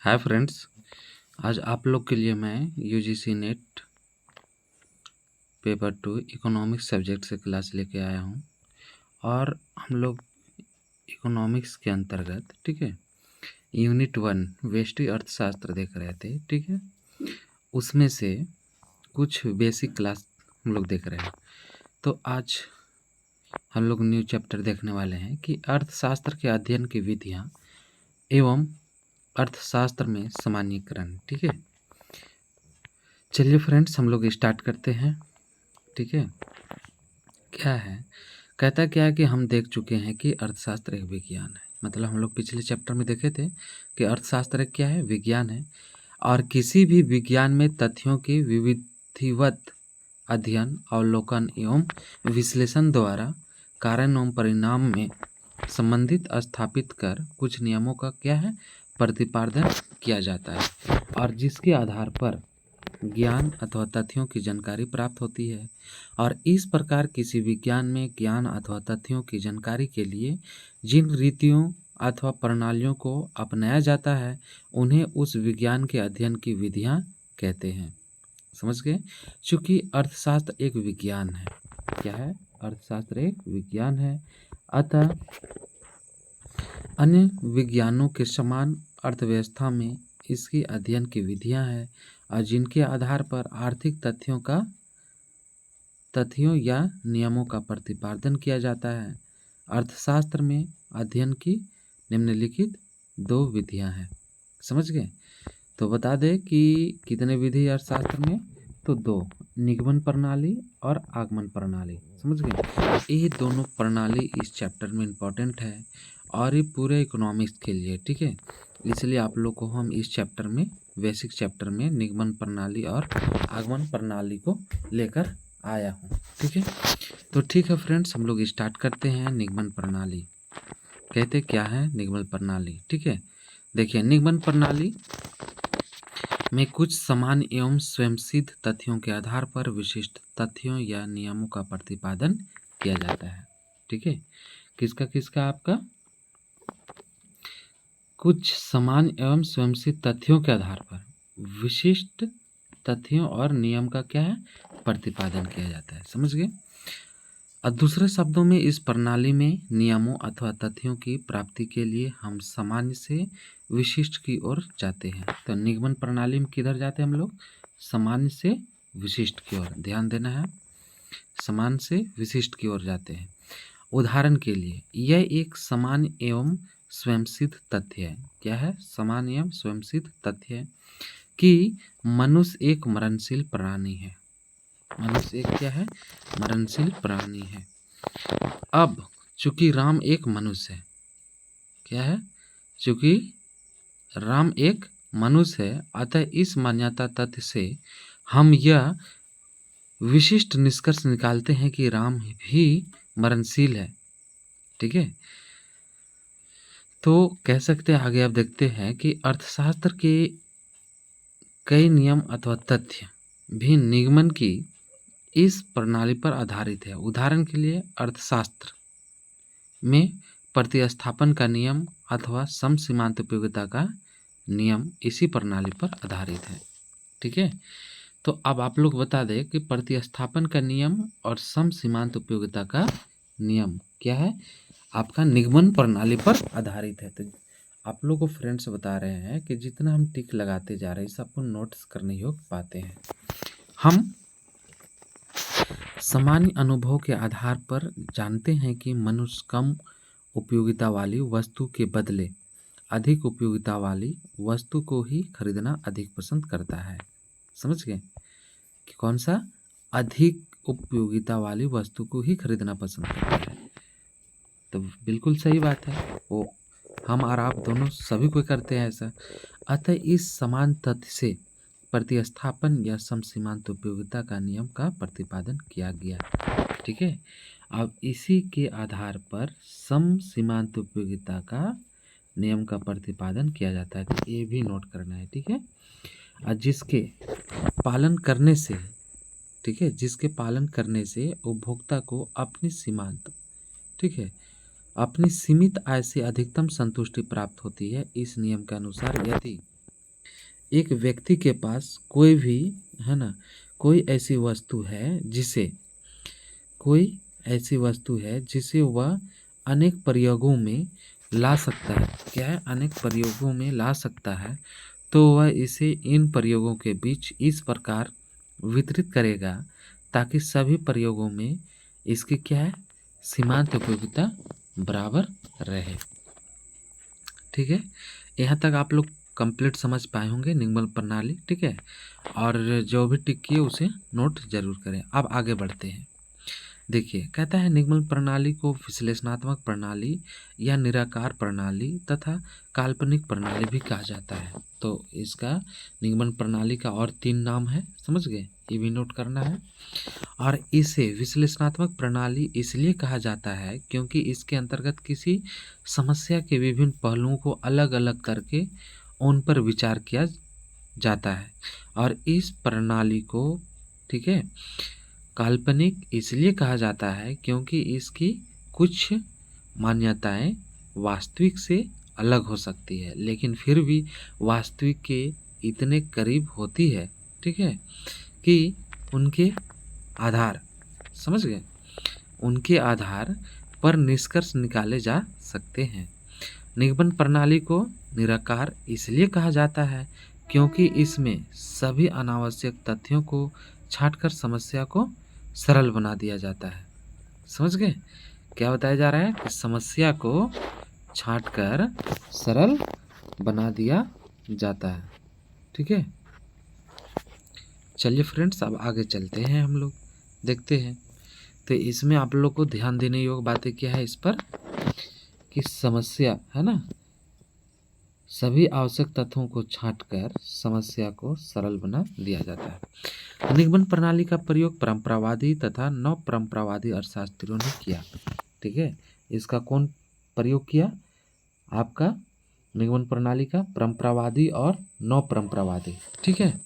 Hi friends, आज आप लोग के लिए मैं UGC net paper 2 economics subject से क्लास लेके आया हूँ। और हम लोग इकोनॉमिक्स के अंतर्गत ठीक है यूनिट 1 व्यष्टि अर्थशास्त्र देख रहे थे। ठीक है, उसमें से कुछ बेसिक क्लास हम लोग देख रहे हैं। तो आज हम लोग न्यू चैप्टर देखने वाले हैं कि अर्थशास्त्र के अध्ययन की विधियाँ एवं अर्थशास्त्र में सामान्यीकरण। ठीक है, चलिए फ्रेंड्स हम लोग स्टार्ट करते हैं। ठीक है, क्या है, कहता क्या है कि हम देख चुके हैं कि अर्थशास्त्र एक विज्ञान है। मतलब हम लोग पिछले चैप्टर में देखे थे कि अर्थशास्त्र एक क्या है, विज्ञान है। और किसी भी विज्ञान में तथ्यों की विविधिवत अध्ययन अवलोकन एवं विश्लेषण द्वारा कारण एवं परिणाम में संबंधित स्थापित कर कुछ नियमों का क्या है, प्रतिपादन किया जाता है और जिसके आधार पर ज्ञान अथवा तथ्यों की जानकारी प्राप्त होती है। और इस प्रकार किसी विज्ञान में ज्ञान अथवा तथ्यों की जानकारी के लिए जिन रीतियों अथवा प्रणालियों को अपनाया जाता है उन्हें उस विज्ञान के अध्ययन की विधियां कहते हैं। समझ गए? चूँकि अर्थशास्त्र एक विज्ञान है। क्या है? अर्थशास्त्र एक विज्ञान है, अतः अन्य विज्ञानों के समान अर्थव्यवस्था में इसकी अध्ययन की विधियां हैं और जिनके आधार पर आर्थिक तथ्यों या नियमों का प्रतिपादन किया जाता है। अर्थशास्त्र में अध्ययन की निम्नलिखित 2 विधियां हैं। समझ गए? तो बता दें कि कितने विधि अर्थशास्त्र में, तो 2, निगमन प्रणाली और आगमन प्रणाली। समझ गए? ये दोनों प्रणाली इस चैप्टर में इम्पोर्टेंट है और ये पूरे इकोनॉमिक्स के लिए। ठीक है, इसलिए आप लोग को हम इस चैप्टर में बेसिक चैप्टर में निगमन प्रणाली और आगमन प्रणाली को लेकर आया हूँ। ठीक है, तो ठीक है फ्रेंड्स, हम लोग स्टार्ट करते हैं। निगमन प्रणाली कहते क्या है? निगमन प्रणाली। ठीक है, देखिए निगमन प्रणाली में कुछ समान एवं स्वयंसिद्ध तथ्यों के आधार पर विशिष्ट तथ्यों या नियमों का प्रतिपादन किया जाता है। ठीक है, किसका आपका कुछ समान एवं स्वयंसिद्ध तथ्यों के आधार पर विशिष्ट तथ्यों और नियम का क्या है, प्रतिपादन किया जाता है। समझ गए? और दूसरे शब्दों में इस प्रणाली में नियमों अथवा तथ्यों की प्राप्ति के लिए हम सामान्य से विशिष्ट की ओर जाते हैं। तो निगमन प्रणाली में किधर जाते हैं हम लोग? सामान्य से विशिष्ट की ओर। ध्यान देना है, सामान्य से विशिष्ट की ओर जाते हैं। उदाहरण के लिए यह एक समान एवं स्वयंसिद्ध तथ्य है। क्या है? समान एवं स्वयंसिद्ध तथ्य है कि मनुष्य एक मरणशील प्राणी है। मनुष्य एक क्या है? मरणशील प्राणी है। अब चूंकि राम एक मनुष्य है, क्या है? चूंकि राम एक मनुष्य है, अतः इस मान्यता तथ्य से हम यह विशिष्ट निष्कर्ष निकालते हैं कि राम भी मरणशील है। ठीक है, तो कह सकते हैं आगे आप देखते हैं कि अर्थशास्त्र के कई नियम अथवा तथ्य भी निगमन की इस प्रणाली पर आधारित है। उदाहरण के लिए अर्थशास्त्र में प्रतिस्थापन का नियम अथवा समसीमांत उपयोगिता का नियम इसी प्रणाली पर आधारित है। ठीक है, तो अब आप लोग बता दें कि प्रतिस्थापन का नियम और समसीमांत उपयोगिता का नियम क्या है, आपका निगमन प्रणाली पर आधारित है। तो आप लोग को फ्रेंड्स बता रहे हैं कि जितना हम टिक लगाते जा रहे हैं सबको नोट्स करने योग पाते हैं। हम सामान्य अनुभव के आधार पर जानते हैं कि मनुष्य कम उपयोगिता वाली वस्तु के बदले अधिक उपयोगिता वाली वस्तु को ही खरीदना अधिक पसंद करता है। समझ गए कि कौन सा? अधिक उपयोगिता वाली वस्तु को ही खरीदना पसंद करता है। तो बिल्कुल सही बात है, वो हम और आप दोनों सभी को करते हैं ऐसा। अतः इस समान तथ्य से प्रतिस्थापन या समसीमांत उपयोगिता का नियम का प्रतिपादन किया गया। ठीक है, अब इसी के आधार पर समसीमांत उपयोगिता का नियम का प्रतिपादन किया जाता है। तो ये भी नोट करना है। ठीक है, और जिसके पालन करने से, ठीक है, जिसके पालन करने से उपभोक्ता को अपनी सीमांत, ठीक है, अपनी सीमित आय से अधिकतम संतुष्टि प्राप्त होती है। इस नियम के अनुसार यदि एक व्यक्ति के पास कोई भी, है ना, कोई ऐसी वस्तु है जिसे कोई ऐसी वस्तु है जिसे वह अनेक प्रयोगों में ला सकता है, क्या है, अनेक प्रयोगों में ला सकता है, तो वह इसे इन प्रयोगों के बीच इस प्रकार वितरित करेगा ताकि सभी प्रयोगों में इसकी क्या है, सीमांत उपयोगिता बराबर रहे। ठीक है, यहाँ तक आप लोग कंप्लीट समझ पाए होंगे निगमन प्रणाली। ठीक है, और जो भी टिक किए उसे नोट जरूर करें। अब आगे बढ़ते हैं। देखिए, कहता है निगमन प्रणाली को विश्लेषणात्मक प्रणाली या निराकार प्रणाली तथा काल्पनिक प्रणाली भी कहा जाता है। तो इसका निगमन प्रणाली का और 3 नाम है, समझ गए, ये भी नोट करना है। और इसे विश्लेषणात्मक प्रणाली इसलिए कहा जाता है क्योंकि इसके अंतर्गत किसी समस्या के विभिन्न पहलुओं को अलग अलग करके उन पर विचार किया जाता है। और इस प्रणाली को, ठीक है, काल्पनिक इसलिए कहा जाता है क्योंकि इसकी कुछ मान्यताएं वास्तविक से अलग हो सकती है, लेकिन फिर भी वास्तविक के इतने करीब होती है, ठीक है, कि उनके आधार, समझ गए, उनके आधार पर निष्कर्ष निकाले जा सकते हैं। निगमन प्रणाली को निराकार इसलिए कहा जाता है क्योंकि इसमें सभी अनावश्यक तथ्यों को छांटकर समस्या को सरल बना दिया जाता है। समझ गए, क्या बताया जा रहा है कि समस्या को छांटकर सरल बना दिया जाता है। ठीक है, चलिए फ्रेंड्स, अब आगे चलते हैं, हम लोग देखते हैं। तो इसमें आप लोग को ध्यान देने योग्य बातें क्या है इस पर, कि समस्या, है ना, सभी आवश्यक तत्वों को छांटकर समस्या को सरल बना दिया जाता है। निगमन प्रणाली का प्रयोग परंपरावादी तथा नव परंपरावादी अर्थशास्त्रियों ने किया। ठीक है, इसका कौन प्रयोग किया, आपका निगमन प्रणाली का, परंपरावादी और नव परंपरावादी। ठीक है,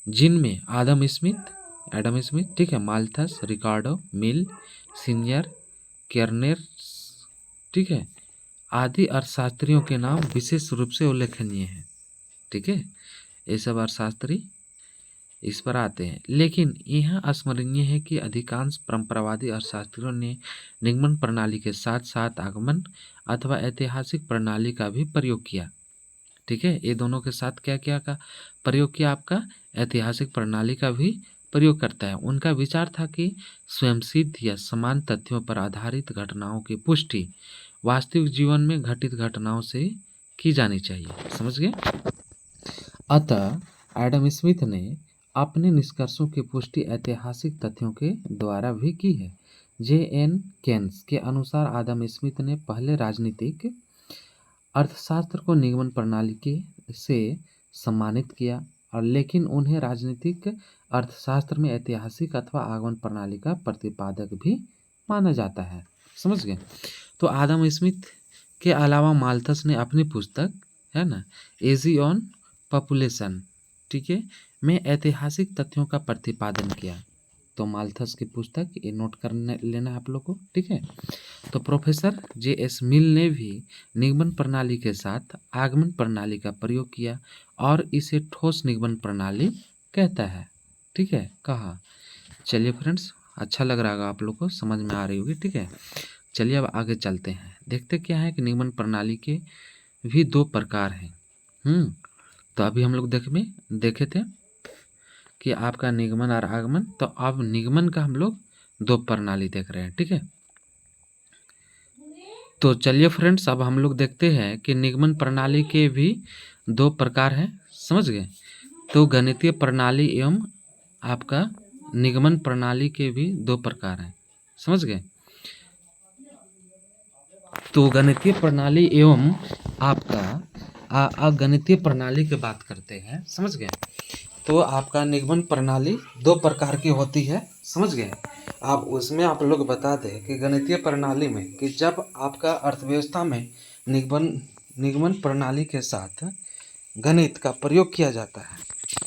जिनमें एडम स्मिथ, ठीक है, माल्थस, रिकार्डो, मिल, सीनियर, केर्नेर, ठीक है, आदि अर्थशास्त्रियों के नाम विशेष रूप से उल्लेखनीय हैं। ठीक है, ये सब अर्थशास्त्री इस पर आते हैं। लेकिन यह स्मरणीय है कि अधिकांश परंपरावादी अर्थशास्त्रियों ने निगमन प्रणाली के साथ साथ आगमन अथवा ऐतिहासिक प्रणाली का भी प्रयोग किया। ठीक है, ये दोनों के साथ क्या क्या का प्रयोग किया, आपका ऐतिहासिक प्रणाली का भी प्रयोग करता है। उनका विचार था कि स्वयंसिद्ध या समान तथ्यों पर आधारित घटनाओं की पुष्टि वास्तविक जीवन में घटित घटनाओं से की जानी चाहिए। समझ गए। अतः एडम स्मिथ ने अपने निष्कर्षों की पुष्टि ऐतिहासिक तथ्यों के द्वारा भी की है। J.N. केन्स के अनुसार आदम स्मिथ ने पहले राजनीतिक अर्थशास्त्र को निगमन प्रणाली के से सम्मानित किया, और लेकिन उन्हें राजनीतिक अर्थशास्त्र में ऐतिहासिक अथवा आगमन प्रणाली का प्रतिपादक भी माना जाता है। समझ गए। तो आदम स्मिथ के अलावा माल्थस ने अपनी पुस्तक, है ना, एजी ऑन पॉपुलेशन, ठीक है, में ऐतिहासिक तथ्यों का प्रतिपादन किया। तो माल्थस की पुस्तक ये नोट करने लेना आप लोग को। ठीक है, तो प्रोफेसर J.S. मिल ने भी निगमन प्रणाली के साथ आगमन प्रणाली का प्रयोग किया और इसे ठोस निगमन प्रणाली कहता है। ठीक है, कहा। चलिए फ्रेंड्स, अच्छा लग रहा होगा आप लोग को, समझ में आ रही होगी। ठीक है, चलिए अब आगे चलते हैं। देखते क्या है कि निगमन प्रणाली के भी 2 प्रकार हैं। तो अभी हम लोग देखे थे कि आपका निगमन और आगमन। तो अब निगमन का हम लोग 2 प्रणाली देख रहे हैं। ठीक है, तो चलिए फ्रेंड्स, अब हम लोग देखते हैं कि निगमन प्रणाली के भी 2 प्रकार हैं। समझ गए। तो गणितीय प्रणाली एवं आपका निगमन प्रणाली के भी 2 प्रकार हैं। समझ गए। तो गणितीय प्रणाली एवं आपका अगणितीय प्रणाली की बात करते हैं। समझ गए। तो आपका निगमन प्रणाली 2 प्रकार की होती है। समझ गए। आप उसमें आप लोग बता दें कि गणितीय प्रणाली में कि जब आपका अर्थव्यवस्था में निगमन प्रणाली के साथ गणित का प्रयोग किया जाता है,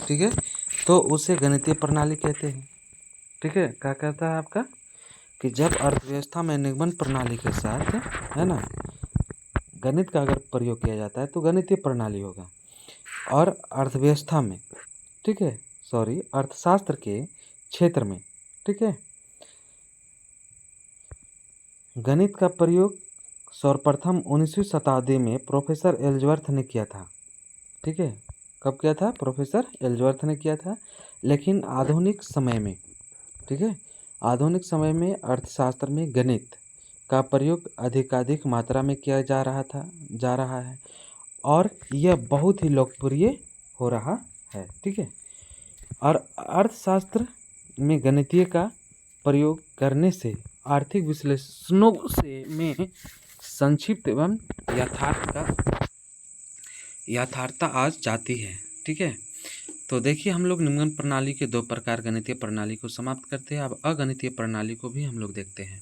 ठीक है, तो उसे गणितीय प्रणाली कहते हैं। ठीक है, क्या कहता है आपका, कि जब अर्थव्यवस्था में निगमन प्रणाली के साथ, है ना, गणित का अगर प्रयोग किया जाता है तो गणितीय प्रणाली होगा। और अर्थव्यवस्था में, ठीक है, सॉरी, अर्थशास्त्र के क्षेत्र में, ठीक है, गणित का प्रयोग सर्वप्रथम 19वीं शताब्दी में प्रोफेसर एल्जवर्थ ने किया था, ठीक है। कब किया था? प्रोफेसर एल्जवर्थ ने किया था। लेकिन आधुनिक समय में, ठीक है, आधुनिक समय में अर्थशास्त्र में गणित का प्रयोग अधिकाधिक मात्रा में किया जा रहा है और यह बहुत ही लोकप्रिय हो रहा है, ठीक है। और अर्थशास्त्र में गणितीय का प्रयोग करने से आर्थिक विश्लेषणों से में संक्षिप्त एवं यथार्थता आ जाती है, ठीक है। तो देखिए, हम लोग निम्न प्रणाली के दो प्रकार गणितीय प्रणाली को समाप्त करते हैं। अब अगणितीय प्रणाली को भी हम लोग देखते हैं।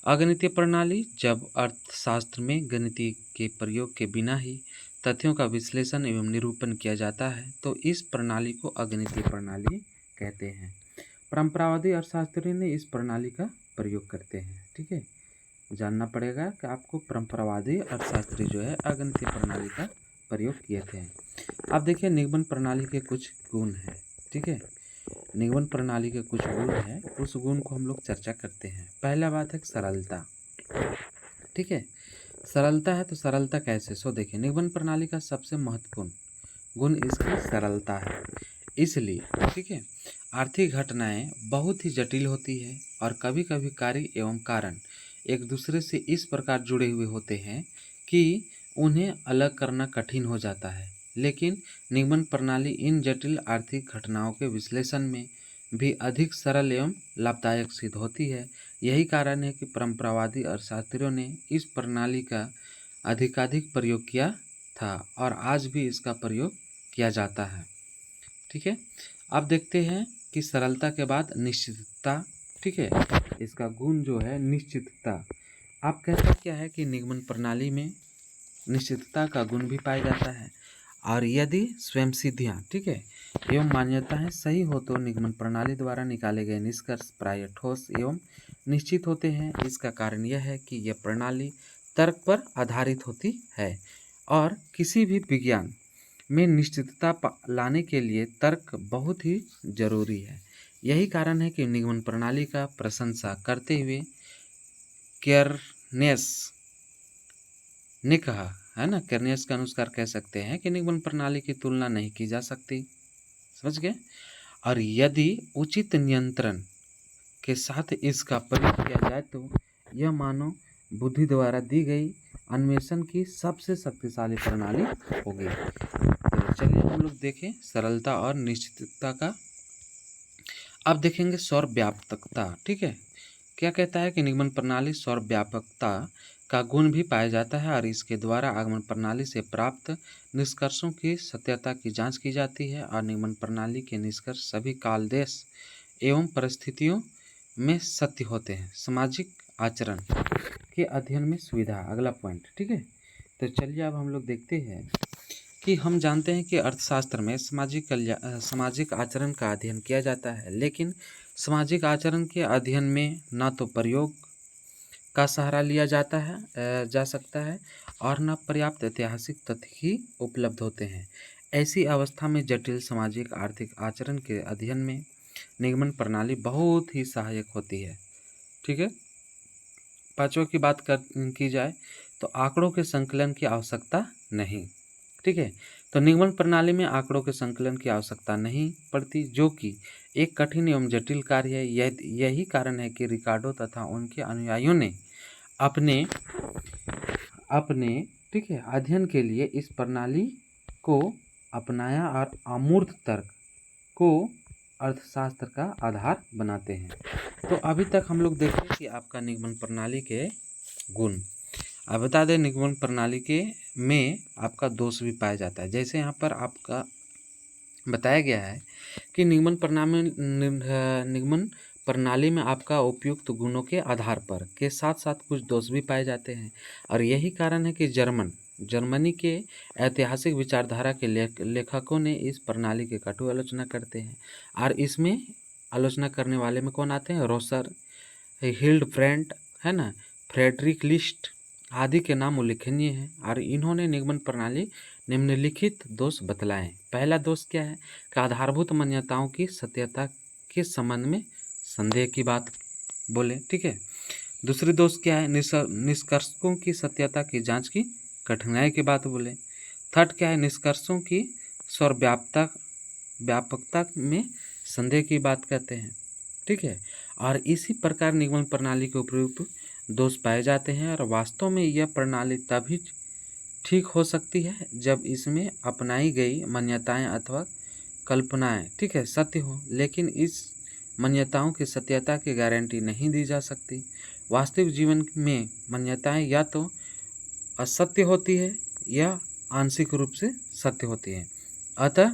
अगणितीय प्रणाली, जब अर्थशास्त्र में गणितीय के प्रयोग के बिना ही तथ्यों का विश्लेषण एवं निरूपण किया जाता है, तो इस प्रणाली को अगणितीय प्रणाली कहते हैं। परंपरावादी अर्थशास्त्री ने इस प्रणाली का प्रयोग करते हैं, ठीक है। जानना पड़ेगा कि आपको परंपरावादी अर्थशास्त्री जो है अगणितीय प्रणाली का प्रयोग किए थे। अब देखिए, निगमन प्रणाली के कुछ गुण हैं, ठीक है। निगमन प्रणाली के कुछ गुण हैं, उस गुण को हम लोग चर्चा करते हैं। पहला बात है सरलता, ठीक है। सरलता है तो सरलता कैसे? सो देखिए, निगमन प्रणाली का सबसे महत्वपूर्ण गुण इसकी सरलता है। इसलिए, ठीक है, आर्थिक घटनाएं बहुत ही जटिल होती है और कभी कभी कार्य एवं कारण एक दूसरे से इस प्रकार जुड़े हुए होते हैं कि उन्हें अलग करना कठिन हो जाता है। लेकिन निगमन प्रणाली इन जटिल आर्थिक घटनाओं के विश्लेषण में भी अधिक सरल एवं लाभदायक सिद्ध होती है। यही कारण है कि परंपरावादी अर्थशास्त्रियों ने इस प्रणाली का अधिकाधिक प्रयोग किया था और आज भी इसका प्रयोग किया जाता है, ठीक है। अब देखते हैं कि सरलता के बाद निश्चितता, ठीक है। इसका गुण जो है निश्चितता। आप कहते क्या है कि निगमन प्रणाली में निश्चितता का गुण भी पाया जाता है और यदि स्वयं सिद्धियाँ, ठीक है, एवं मान्यताएं सही हो तो निगमन प्रणाली द्वारा निकाले गए निष्कर्ष प्राय ठोस एवं निश्चित होते हैं। इसका कारण यह है कि यह प्रणाली तर्क पर आधारित होती है और किसी भी विज्ञान में निश्चितता लाने के लिए तर्क बहुत ही जरूरी है। यही कारण है कि निगमन प्रणाली का प्रशंसा करते हुए केयरनेस ने कहा, है ना, केयरनेस के अनुसार कह सकते हैं कि निगमन प्रणाली की तुलना नहीं की जा सकती, समझ गए। और यदि उचित नियंत्रण के साथ इसका प्रयोग किया जाए तो यह मानव बुद्धि द्वारा दी गई अन्वेषण की सबसे शक्तिशाली प्रणाली होगी। तो चलिए हम लोग देखें सरलता और निश्चितता का। अब देखेंगे सर्वव्यापकता, ठीक है। क्या कहता है कि निगमन प्रणाली सर्वव्यापकता का गुण भी पाया जाता है और इसके द्वारा आगमन प्रणाली से प्राप्त निष्कर्षों की सत्यता की जांच की जाती है और निगमन प्रणाली के निष्कर्ष सभी काल, देश एवं परिस्थितियों में सत्य होते हैं। सामाजिक आचरण के अध्ययन में सुविधा, अगला पॉइंट, ठीक है। तो चलिए अब हम लोग देखते हैं कि हम जानते हैं कि अर्थशास्त्र में सामाजिक आचरण का अध्ययन किया जाता है, लेकिन सामाजिक आचरण के अध्ययन में न तो प्रयोग का सहारा लिया जा सकता है और न पर्याप्त ऐतिहासिक तथ्य ही उपलब्ध होते हैं। ऐसी अवस्था में जटिल सामाजिक आर्थिक आचरण के अध्ययन में निगमन प्रणाली बहुत ही सहायक होती है, ठीक है। पांचवा की बात की जाए तो आंकड़ों के संकलन की आवश्यकता नहीं, ठीक है। तो निगमन प्रणाली में आंकड़ों के संकलन की आवश्यकता नहीं पड़ती, जो कि एक कठिन एवं जटिल कार्य है। यही कारण है कि रिकार्डो तथा उनके अनुयायियों ने अपने ठीक है अध्ययन के लिए इस प्रणाली को अपनाया और अमूर्त तर्क को अर्थशास्त्र का आधार बनाते हैं। तो अभी तक हम लोग देखें कि आपका निगमन प्रणाली के गुण। अब बता दें निगमन प्रणाली के में आपका दोष भी पाया जाता है। जैसे यहाँ पर आपका बताया गया है कि निगमन प्रणाली में आपका उपयुक्त गुणों के आधार पर के साथ साथ कुछ दोष भी पाए जाते हैं और यही कारण है कि जर्मनी के ऐतिहासिक विचारधारा के लेखकों ने इस प्रणाली की कटु आलोचना करते हैं। और इसमें आलोचना करने वाले में कौन आते हैं? रोसर, हिल्डब्रांट, है ना, फ्रेडरिक लिस्ट आदि के नाम उल्लेखनीय हैं और इन्होंने निगमन प्रणाली निम्नलिखित दोष बतलाए। पहला दोष क्या है कि आधारभूत मान्यताओं की सत्यता के संबंध में संदेह की बात बोले, ठीक है। दूसरी दोष क्या है, निष्कर्षों की सत्यता की जांच की कठिनाई की बात बोले। थर्ड क्या है, निष्कर्षों की व्यापकता में संदेह की बात कहते हैं, ठीक है। और इसी प्रकार निगमन प्रणाली के उपयुक्त दोष पाए जाते हैं और वास्तव में यह प्रणाली तभी ठीक हो सकती है जब इसमें अपनाई गई मान्यताएं अथवा कल्पनाएं, ठीक है, सत्य हो, लेकिन इस मान्यताओं की सत्यता की गारंटी नहीं दी जा सकती। वास्तविक जीवन में मान्यताएं या तो असत्य होती है या आंशिक रूप से सत्य होती है। अतः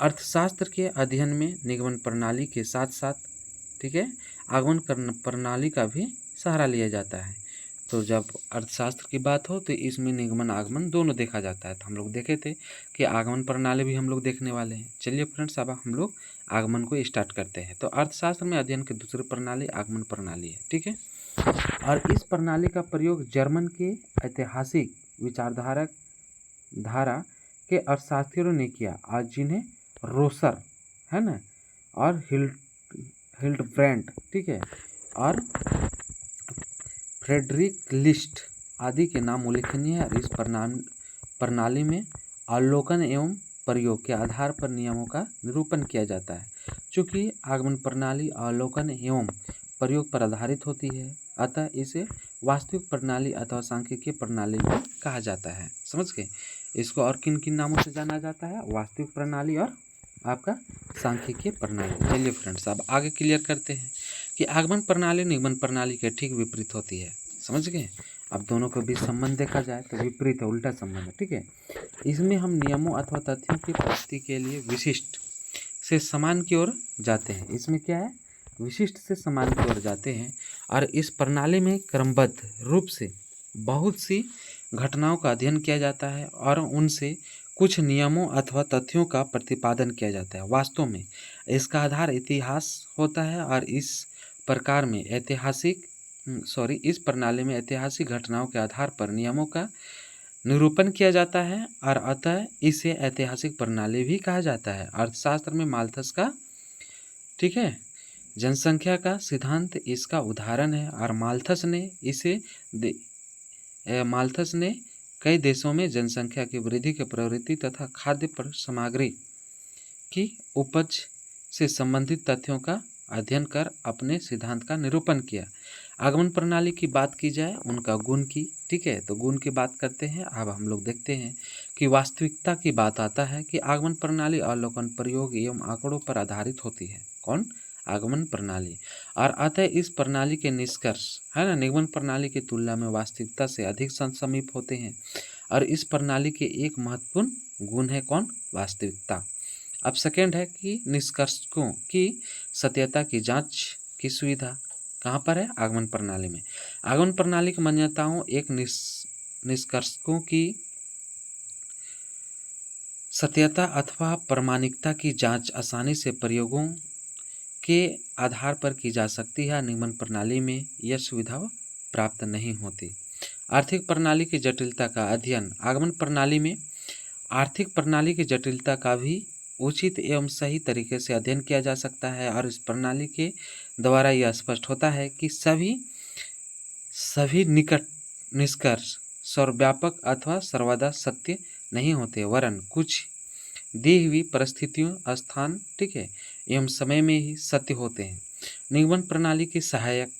अर्थशास्त्र के अध्ययन में निगमन प्रणाली के साथ साथ, ठीक है, आगमन प्रणाली का भी सहारा लिया जाता है। तो जब अर्थशास्त्र की बात हो तो इसमें निगमन आगमन दोनों देखा जाता है। तो हम लोग देखे थे कि आगमन प्रणाली भी हम लोग देखने वाले हैं। चलिए फ्रेंड्स, अब हम लोग आगमन को स्टार्ट करते हैं। तो अर्थशास्त्र में अध्ययन की दूसरी प्रणाली आगमन प्रणाली है, ठीक है। और इस प्रणाली का प्रयोग जर्मन के ऐतिहासिक धारा के अर्थशास्त्रियों ने किया, आज जिन्हें रोसर, है ना, और हिल्डब्रांड, ठीक है, और फ्रेडरिक लिस्ट आदि के नाम उल्लेखनीय है। इस प्रणाली में अवलोकन एवं प्रयोग के आधार पर नियमों का निरूपण किया जाता है। चूँकि आगमन प्रणाली अवलोकन एवं प्रयोग पर आधारित होती है, अतः इसे वास्तविक प्रणाली अथवा सांख्यिकीय प्रणाली भी कहा जाता है। समझ गए? इसको और किन किन नामों से जाना जाता है? वास्तविक प्रणाली और आपका सांख्यिकीय प्रणाली। चलिए फ्रेंड्स, अब आगे क्लियर करते हैं कि आगमन प्रणाली निगमन प्रणाली के ठीक विपरीत होती है। समझ गए? अब दोनों के बीच संबंध देखा जाए तो विपरीत है, उल्टा संबंध है, ठीक है। इसमें हम नियमों अथवा तथ्यों की प्राप्ति के लिए विशिष्ट से समान की ओर जाते हैं। इसमें क्या है? विशिष्ट से समान की ओर जाते हैं। और इस प्रणाली में क्रमबद्ध रूप से बहुत सी घटनाओं का अध्ययन किया जाता है और उनसे कुछ नियमों अथवा तथ्यों का प्रतिपादन किया जाता है। वास्तव में इसका आधार इतिहास होता है और इस प्रणाली में ऐतिहासिक घटनाओं के आधार पर नियमों का निरूपण किया जाता है और अतः इसे ऐतिहासिक प्रणाली भी कहा जाता है। अर्थशास्त्र में माल्थस का, ठीक है, जनसंख्या का सिद्धांत इसका उदाहरण है और माल्थस ने कई देशों में जनसंख्या की वृद्धि की प्रवृत्ति तथा खाद्य सामग्री की उपज से संबंधित तथ्यों का अध्ययन कर अपने सिद्धांत का निरूपण किया। आगमन प्रणाली की बात की जाए उनका गुण की, ठीक है, तो गुण की बात करते हैं। अब हम लोग देखते हैं कि वास्तविकता की बात आता है कि आगमन प्रणाली अवलोकन, प्रयोग एवं आंकड़ों पर आधारित होती है। कौन? आगमन प्रणाली। और अतः इस प्रणाली के निष्कर्ष, है ना, निगमन प्रणाली की तुलना में वास्तविकता से अधिक समीप होते हैं। और इस प्रणाली के एक महत्वपूर्ण गुण है कौन? वास्तविकता। अब सेकेंड है कि निष्कर्षों की सत्यता की जांच की सुविधा कहाँ पर है? आगमन प्रणाली में। आगमन प्रणाली की मान्यताओं एक निष्कर्षों की सत्यता अथवा प्रामाणिकता की जांच आसानी से प्रयोगों के आधार पर की जा सकती है। निगमन प्रणाली में यह सुविधा प्राप्त नहीं होती। आर्थिक प्रणाली की जटिलता का अध्ययन। आगमन प्रणाली में आर्थिक प्रणाली की जटिलता का भी उचित एवं सही तरीके से अध्ययन किया जा सकता है और इस प्रणाली के द्वारा यह स्पष्ट होता है कि सभी निकट निष्कर्ष सर्वव्यापक अथवा सर्वदा सत्य नहीं होते, वरन कुछ दी हुई परिस्थितियों, स्थान, ठीक है, एवं समय में ही सत्य होते हैं। निगमन प्रणाली के सहायक,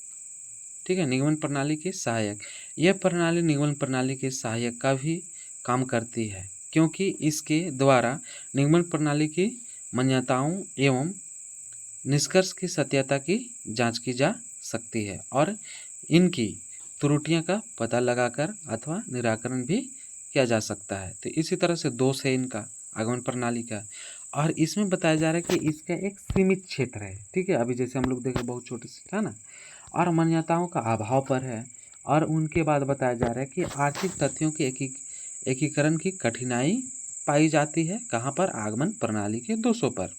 ठीक है, निगमन प्रणाली के सहायक। यह प्रणाली निगमन प्रणाली के सहायक का भी काम करती है, क्योंकि इसके द्वारा निगमन प्रणाली की मान्यताओं एवं निष्कर्ष की सत्यता की जांच की जा सकती है और इनकी त्रुटियों का पता लगाकर अथवा निराकरण भी किया जा सकता है। तो इसी तरह से दोष है इनका, आगमन प्रणाली का। और इसमें बताया जा रहा है कि इसका एक सीमित क्षेत्र है, ठीक है। अभी जैसे हम लोग देखे बहुत छोटी सी था ना, और मान्यताओं का अभाव पर है। और उनके बाद बताया जा रहा है कि आर्थिक तथ्यों के एकीकरण की कठिनाई पाई जाती है। कहाँ पर? आगमन प्रणाली के दोषों पर।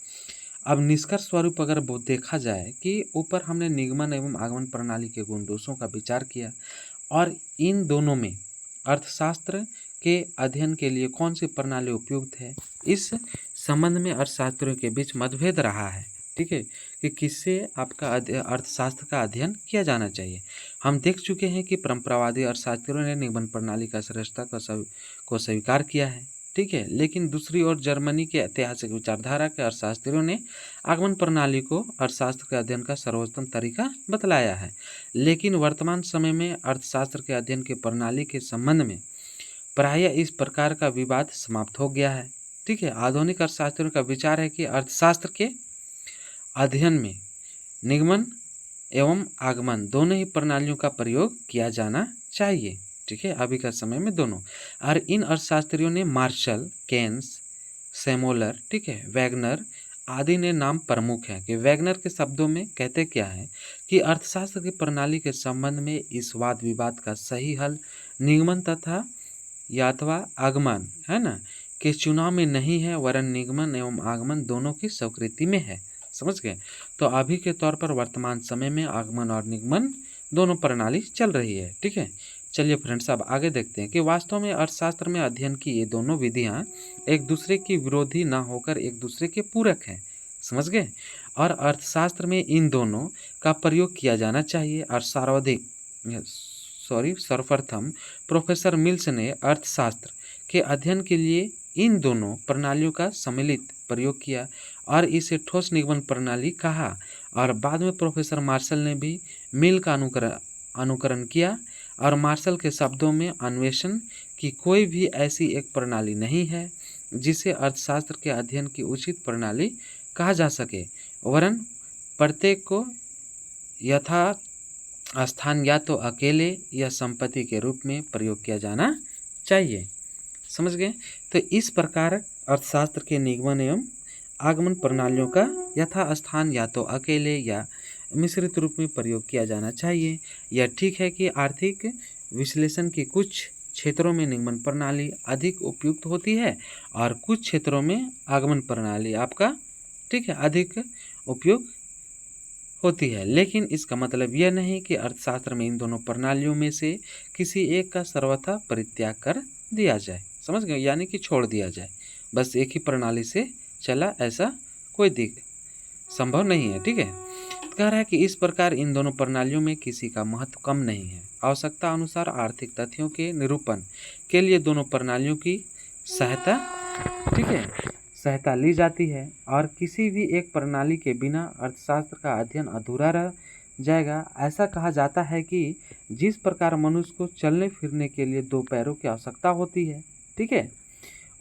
अब निष्कर्ष स्वरूप अगर वो देखा जाए कि ऊपर हमने निगमन एवं आगमन प्रणाली के गुण दोषों का विचार किया, और इन दोनों में अर्थशास्त्र के अध्ययन के लिए कौन सी प्रणाली उपयुक्त है, इस संबंध में अर्थशास्त्रियों के बीच मतभेद रहा है। ठीक है, कि किससे आपका अर्थशास्त्र का अध्ययन किया जाना चाहिए। हम देख चुके हैं कि परंपरावादी अर्थशास्त्रियों ने निगमन प्रणाली का श्रेष्ठता को स्वीकार किया है। ठीक है, लेकिन दूसरी ओर जर्मनी के ऐतिहासिक विचारधारा के अर्थशास्त्रियों ने आगमन प्रणाली को अर्थशास्त्र के अध्ययन का सर्वोत्तम तरीका बतलाया है। लेकिन वर्तमान समय में अर्थशास्त्र के अध्ययन की प्रणाली के संबंध में प्रायः इस प्रकार का विवाद समाप्त हो गया है। ठीक है, आधुनिक अर्थशास्त्रियों का विचार है कि अर्थशास्त्र के अध्ययन में निगमन एवं आगमन दोनों ही प्रणालियों का प्रयोग किया जाना चाहिए। ठीक है, अभी का समय में दोनों। और इन अर्थशास्त्रियों ने मार्शल, केन्स, सेमोलर, ठीक है, वैगनर आदि ने नाम प्रमुख हैं। कि वैगनर के शब्दों में कहते क्या है कि अर्थशास्त्र की प्रणाली के संबंध में इस वाद विवाद का सही हल निगमन तथा या अथवा आगमन, है ना, के चुनाव में नहीं है, वरन निगमन एवं आगमन दोनों की स्वीकृति में है। समझ गए। तो अभी के तौर पर वर्तमान समय में आगमन और निगमन दोनों प्रणाली चल रही है। ठीक है, चलिए फ्रेंड्स अब आगे देखते हैं कि वास्तव में अर्थशास्त्र में अध्ययन की ये दोनों विधियां एक दूसरे की विरोधी ना होकर एक दूसरे के पूरक हैं। समझ गए। और अर्थशास्त्र में इन दोनों का प्रयोग किया जाना चाहिए। और सर्वप्रथम प्रोफेसर मिल्स ने अर्थशास्त्र के अध्ययन के लिए इन दोनों प्रणालियों का सम्मिलित प्रयोग किया और इसे ठोस निगमन प्रणाली कहा। और बाद में प्रोफेसर मार्शल ने भी मिल का अनुकरण किया। और मार्शल के शब्दों में अन्वेषण की कोई भी ऐसी एक प्रणाली नहीं है जिसे अर्थशास्त्र के अध्ययन की उचित प्रणाली कहा जा सके, वरन प्रत्येक को यथा स्थान या तो अकेले या संपत्ति के रूप में प्रयोग किया जाना चाहिए। समझ गए। तो इस प्रकार अर्थशास्त्र के निगमन एवं आगमन प्रणालियों का यथा स्थान या तो अकेले या मिश्रित रूप में प्रयोग किया जाना चाहिए। यह ठीक है कि आर्थिक विश्लेषण के कुछ क्षेत्रों में निगमन प्रणाली अधिक उपयुक्त होती है और कुछ क्षेत्रों में आगमन प्रणाली आपका, ठीक है, अधिक उपयुक्त होती है। लेकिन इसका मतलब यह नहीं कि अर्थशास्त्र में इन दोनों प्रणालियों में से किसी एक का सर्वथा परित्याग कर दिया जाए। समझ गए, यानी कि छोड़ दिया जाए, बस एक ही प्रणाली से चला, ऐसा कोई संभव नहीं है। ठीक है, कह रहा है कि इस प्रकार इन दोनों प्रणालियों में किसी का महत्व कम नहीं है। आवश्यकता अनुसार आर्थिक तथ्यों के निरूपण के लिए दोनों प्रणालियों की सहायता, ठीक है, सहायता ली जाती है और किसी भी एक प्रणाली के बिना अर्थशास्त्र का अध्ययन अधूरा रह जाएगा। ऐसा कहा जाता है कि जिस प्रकार मनुष्य को चलने फिरने के लिए दो पैरों की आवश्यकता होती है, ठीक है,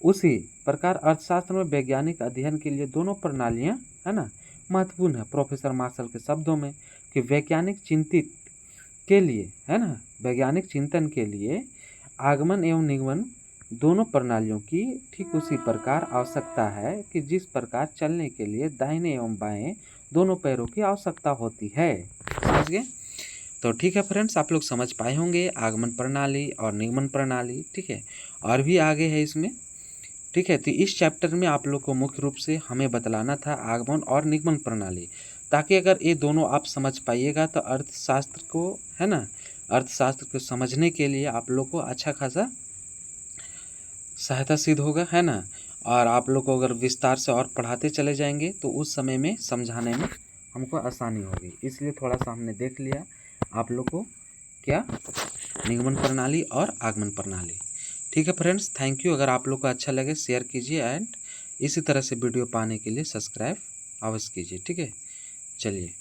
उसी प्रकार अर्थशास्त्र में वैज्ञानिक अध्ययन के लिए दोनों प्रणालियां, है ना, महत्वपूर्ण है। प्रोफेसर मार्शल के शब्दों में कि वैज्ञानिक चिंतित के लिए, है ना, वैज्ञानिक चिंतन के लिए आगमन एवं निगमन दोनों प्रणालियों की ठीक उसी प्रकार आवश्यकता है कि जिस प्रकार चलने के लिए दाहिने एवं बाएं दोनों पैरों की आवश्यकता होती है। समझ गए। तो ठीक है फ्रेंड्स, आप लोग समझ पाए होंगे आगमन प्रणाली और निगमन प्रणाली। ठीक है, और भी आगे है इसमें। ठीक है, तो इस चैप्टर में आप लोग को मुख्य रूप से हमें बतलाना था आगमन और निगमन प्रणाली, ताकि अगर ये दोनों आप समझ पाइएगा तो अर्थशास्त्र को, है ना, अर्थशास्त्र को समझने के लिए आप लोग को अच्छा खासा सहायता सिद्ध होगा, है ना। और आप लोग को अगर विस्तार से और पढ़ाते चले जाएंगे तो उस समय में समझाने में हमको आसानी होगी। इसलिए थोड़ा सा हमने देख लिया आप लोग को क्या, निगमन प्रणाली और आगमन प्रणाली। ठीक है फ्रेंड्स, थैंक यू। अगर आप लोग को अच्छा लगे शेयर कीजिए एंड इसी तरह से वीडियो पाने के लिए सब्सक्राइब अवश्य कीजिए। ठीक है, चलिए।